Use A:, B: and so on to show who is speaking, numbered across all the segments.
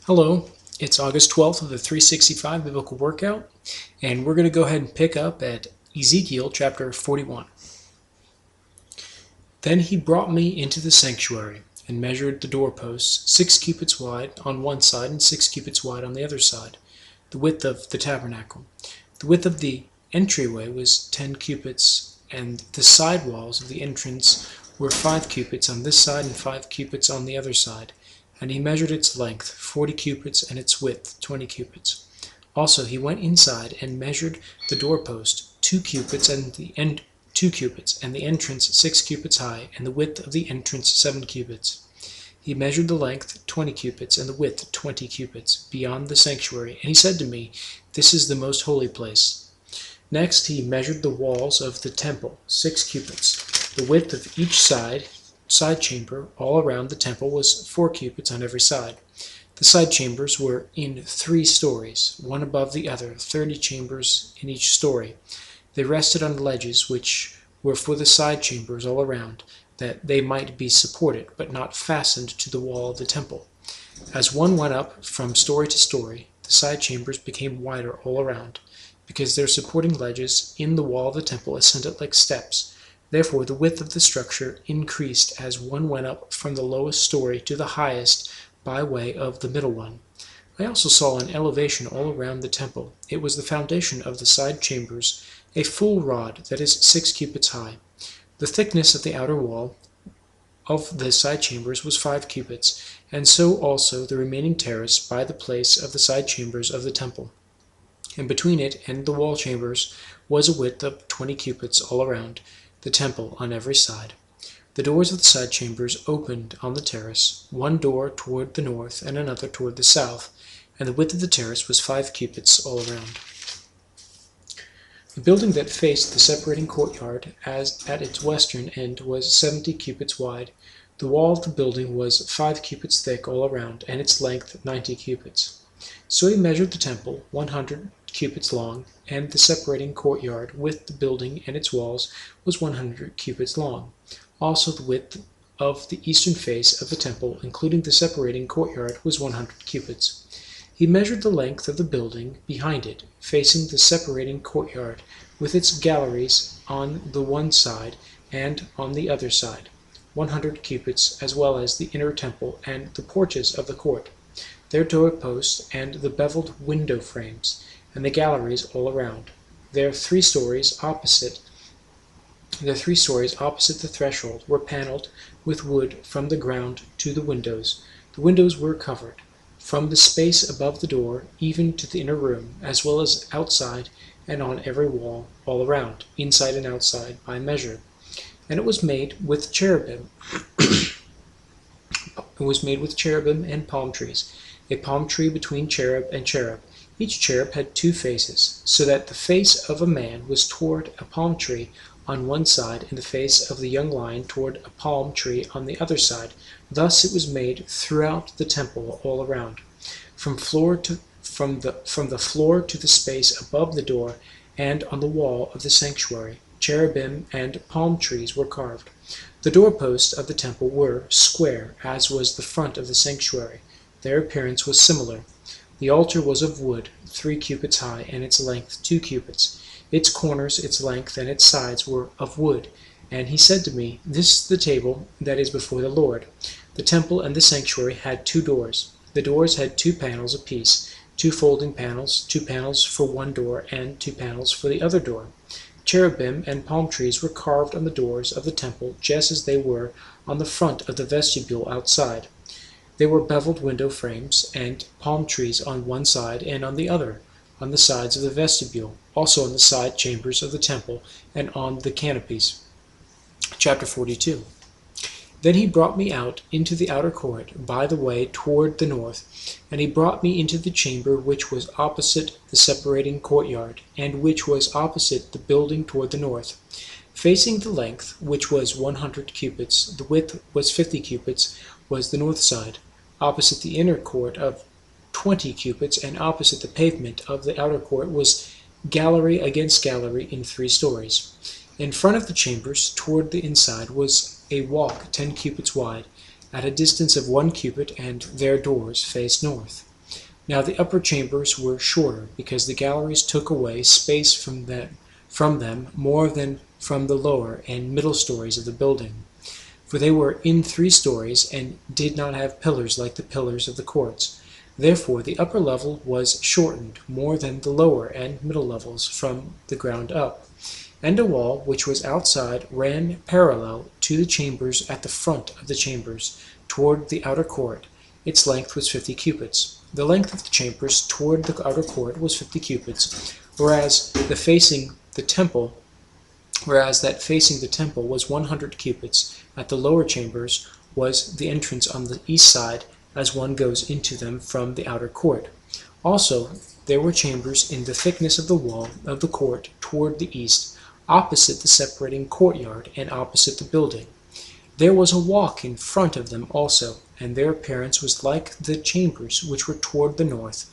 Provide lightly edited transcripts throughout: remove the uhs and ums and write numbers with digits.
A: Hello, it's August 12th of the 365 Biblical Workout, and we're going to go ahead and pick up at Ezekiel chapter 41. Then he brought me into the sanctuary, and measured the doorposts 6 cubits wide on one side and 6 cubits wide on the other side, the width of the tabernacle. The width of the entryway was 10 cubits, and the side walls of the entrance were 5 cubits on this side and 5 cubits on the other side. And he measured its length 40 cubits, and its width 20 cubits. Also he went inside and measured the doorpost 2 cubits, and the entrance 6 cubits high, and the width of the entrance 7 cubits. He measured the length 20 cubits, and the width 20 cubits, beyond the sanctuary. And he said to me, "This is the most holy place." Next he measured the walls of the temple 6 cubits. The width of each side chamber all around the temple was 4 cubits on every side. The side chambers were in 3 stories, one above the other, 30 chambers in each story. They rested on ledges which were for the side chambers all around, that they might be supported, but not fastened to the wall of the temple. As one went up from story to story, the side chambers became wider all around, because their supporting ledges in the wall of the temple ascended like steps. Therefore the width of the structure increased as one went up from the lowest story to the highest by way of the middle one. I also saw an elevation all around the temple. It was the foundation of the side chambers, a full rod that is 6 cubits high. The thickness of the outer wall of the side chambers was 5 cubits, and so also the remaining terrace by the place of the side chambers of the temple. And between it and the wall chambers was a width of 20 cubits all around the temple on every side. The doors of the side chambers opened on the terrace, one door toward the north and another toward the south, and the width of the terrace was 5 cubits all around. The building that faced the separating courtyard at its western end was 70 cubits wide. The wall of the building was 5 cubits thick all around, and its length 90 cubits. So he measured the temple 100 cubits long, and the separating courtyard with the building and its walls was 100 cubits long. Also the width of the eastern face of the temple, including the separating courtyard, was 100 cubits. He measured the length of the building behind it, facing the separating courtyard, with its galleries on the one side and on the other side, 100 cubits, as well as the inner temple and the porches of the court, their doorposts and the beveled window frames, and the galleries all around. Their 3 stories opposite the threshold were paneled with wood from the ground to the windows. The windows were covered, from the space above the door even to the inner room, as well as outside and on every wall all around, inside and outside, by measure. And it was made with cherubim. And palm trees, a palm tree between cherub and cherub. Each cherub had 2 faces, so that the face of a man was toward a palm tree on one side, and the face of the young lion toward a palm tree on the other side. Thus it was made throughout the temple all around, from the floor to the space above the door, and on the wall of the sanctuary. Cherubim and palm trees were carved. The doorposts of the temple were square, as was the front of the sanctuary. Their appearance was similar. The altar was of wood, 3 cubits high, and its length 2 cubits. Its corners, its length, and its sides were of wood. And he said to me, "This is the table that is before the Lord." The temple and the sanctuary had 2 doors. The doors had 2 panels apiece, 2 folding panels, 2 panels for one door, and 2 panels for the other door. Cherubim and palm trees were carved on the doors of the temple, just as they were on the front of the vestibule outside. There were beveled window frames and palm trees on one side and on the other, on the sides of the vestibule, also on the side chambers of the temple, and on the canopies. Chapter 42. Then he brought me out into the outer court by the way toward the north, and he brought me into the chamber which was opposite the separating courtyard, and which was opposite the building toward the north. Facing the length, which was 100 cubits, the width was 50 cubits, was the north side, opposite the inner court of 20 cubits, and opposite the pavement of the outer court was gallery against gallery in 3 stories. In front of the chambers, toward the inside, was a walk 10 cubits wide, at a distance of 1 cubit, and their doors faced north. Now the upper chambers were shorter, because the galleries took away space from them more than from the lower and middle stories of the building. For they were in 3 stories, and did not have pillars like the pillars of the courts. Therefore the upper level was shortened more than the lower and middle levels from the ground up. And a wall which was outside ran parallel to the chambers at the front of the chambers, toward the outer court. Its length was 50 cubits. The length of the chambers toward the outer court was 50 cubits, whereas that facing the temple was 100 cubits. At the lower chambers was the entrance on the east side, as one goes into them from the outer court. Also there were chambers in the thickness of the wall of the court toward the east, opposite the separating courtyard, and opposite the building. There was a walk in front of them also, and their appearance was like the chambers which were toward the north.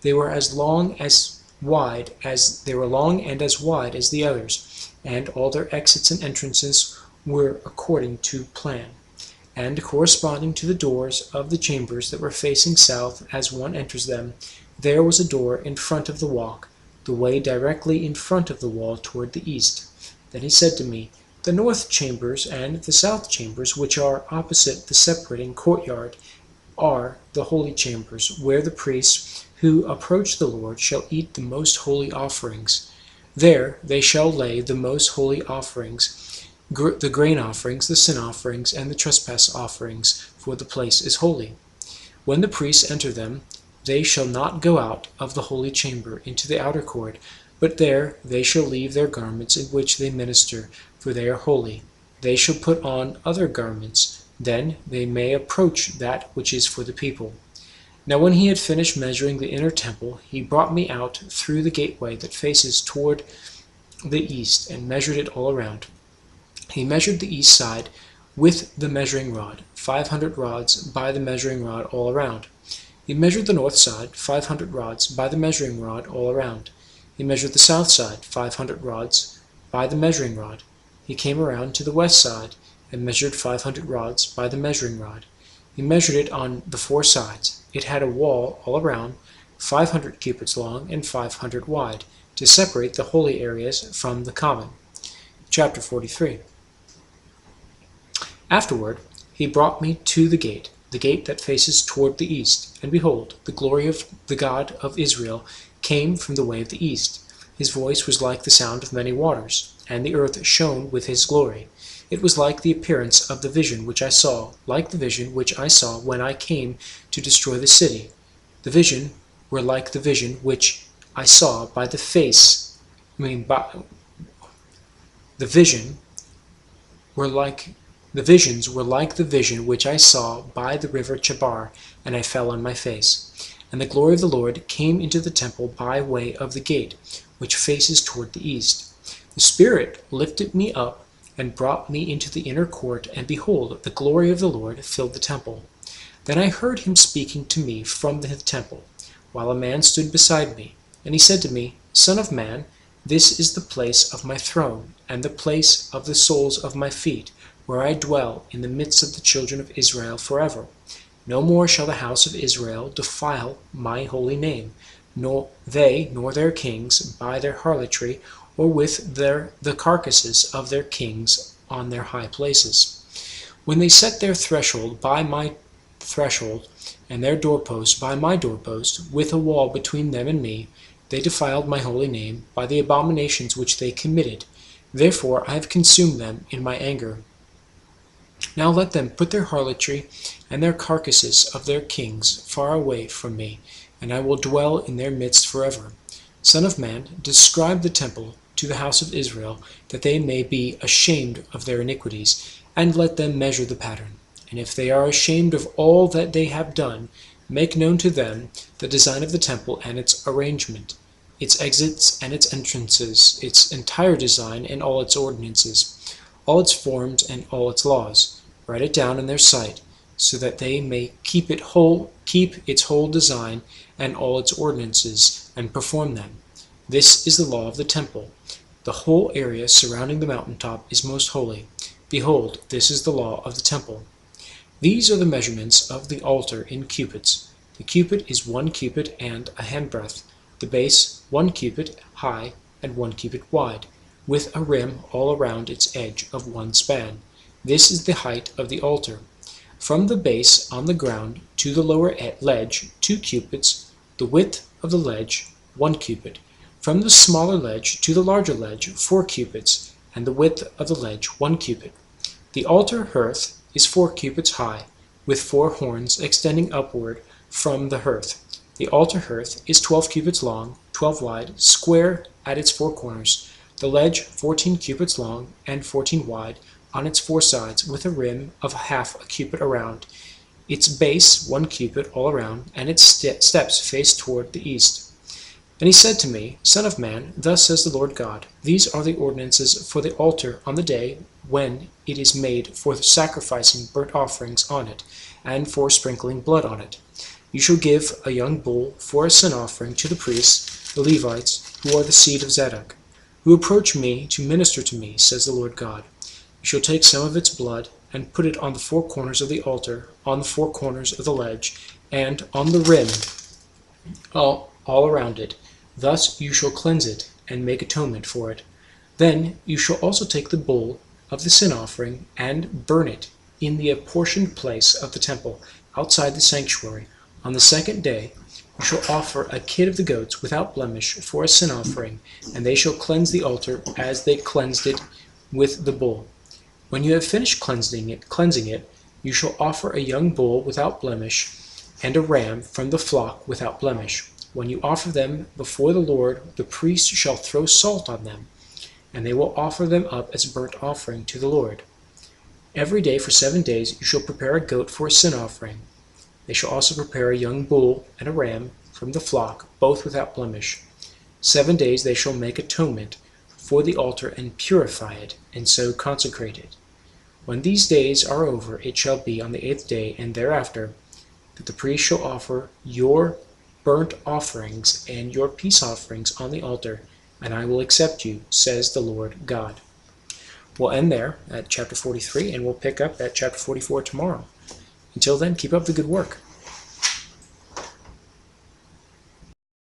A: They were long and as wide as the others, and all their exits and entrances were according to plan, and corresponding to the doors of the chambers that were facing south as one enters them. There was a door in front of the walk, the way directly in front of the wall toward the east. Then he said to me, The north chambers and the south chambers, which are opposite the separating courtyard, are the holy chambers, where the priests who approach the Lord shall eat the most holy offerings. There they shall lay the most holy offerings, the grain offerings, the sin offerings, and the trespass offerings, for the place is holy. When the priests enter them, they shall not go out of the holy chamber into the outer court, but there they shall leave their garments in which they minister, for they are holy. They shall put on other garments, then they may approach that which is for the people. Now when he had finished measuring the inner temple, he brought me out through the gateway that faces toward the east, and measured it all around. He measured the east side with the measuring rod, 500 rods by the measuring rod all around. He measured the north side, 500 rods by the measuring rod all around. He measured the south side, 500 rods by the measuring rod. He came around to the west side, and measured 500 rods by the measuring rod. He measured it on the 4 sides. It had a wall all around, 500 cubits long and 500 wide, to separate the holy areas from the common. Chapter 43. Afterward he brought me to the gate that faces toward the east, and behold, the glory of the God of Israel came from the way of the east. His voice was like the sound of many waters, and the earth shone with his glory. It was like the appearance of the vision which I saw, like the vision which I saw when I came to destroy the city. The vision were like the vision which I saw by the face. The visions were like the vision which I saw by the river Chebar, and I fell on my face. And the glory of the Lord came into the temple by way of the gate, which faces toward the east. The Spirit lifted me up and brought me into the inner court, and behold, the glory of the Lord filled the temple. Then I heard him speaking to me from the temple, while a man stood beside me. And he said to me, Son of man, this is the place of my throne, and the place of the soles of my feet, where I dwell in the midst of the children of Israel forever. No more shall the house of Israel defile my holy name, nor they nor their kings by their harlotry, or with the carcasses of their kings on their high places. When they set their threshold by my threshold, and their doorpost by my doorpost, with a wall between them and me, they defiled my holy name by the abominations which they committed. Therefore I have consumed them in my anger. Now let them put their harlotry and their carcasses of their kings far away from me, and I will dwell in their midst forever. Son of man, describe the temple to the house of Israel, that they may be ashamed of their iniquities, and let them measure the pattern. And if they are ashamed of all that they have done, make known to them the design of the temple and its arrangement, its exits and its entrances, its entire design and all its ordinances, all its forms and all its laws. Write it down in their sight, so that they may keep its whole design and all its ordinances, and perform them. This is the law of the temple. The whole area surrounding the mountaintop is most holy. Behold, this is the law of the temple. These are the measurements of the altar in cubits. The cubit is 1 cubit and a handbreadth, the base 1 cubit high and 1 cubit wide, with a rim all around its edge of 1 span. This is the height of the altar. From the base on the ground to the lower ledge 2 cubits, the width of the ledge 1 cubit. From the smaller ledge to the larger ledge 4 cubits, and the width of the ledge 1 cubit. The altar hearth is 4 cubits high, with 4 horns extending upward from the hearth. The altar hearth is 12 cubits long, 12 wide, square at its 4 corners. The ledge 14 cubits long and 14 wide on its 4 sides, with a rim of half a cubit around. Its base 1 cubit all around, and its steps face toward the east. And he said to me, Son of man, thus says the Lord God, These are the ordinances for the altar on the day when it is made for sacrificing burnt offerings on it, and for sprinkling blood on it. You shall give a young bull for a sin offering to the priests, the Levites, who are the seed of Zadok, who approach me to minister to me, says the Lord God. You shall take some of its blood, and put it on the 4 corners of the altar, on the 4 corners of the ledge, and on the rim all around it. Thus you shall cleanse it, and make atonement for it. Then you shall also take the bull of the sin offering, and burn it in the apportioned place of the temple, outside the sanctuary. On the 2nd day you shall offer a kid of the goats without blemish for a sin offering, and they shall cleanse the altar as they cleansed it with the bull. When you have finished cleansing it, you shall offer a young bull without blemish, and a ram from the flock without blemish. When you offer them before the Lord, the priest shall throw salt on them, and they will offer them up as a burnt offering to the Lord. Every day for 7 days you shall prepare a goat for a sin offering. They shall also prepare a young bull and a ram from the flock, both without blemish. 7 days they shall make atonement for the altar and purify it, and so consecrate it. When these days are over, it shall be on the 8th day and thereafter that the priest shall offer your burnt offerings and your peace offerings on the altar, and I will accept you, says the Lord God. We'll end there at chapter 43, and we'll pick up at chapter 44 tomorrow. Until then, keep up the good work.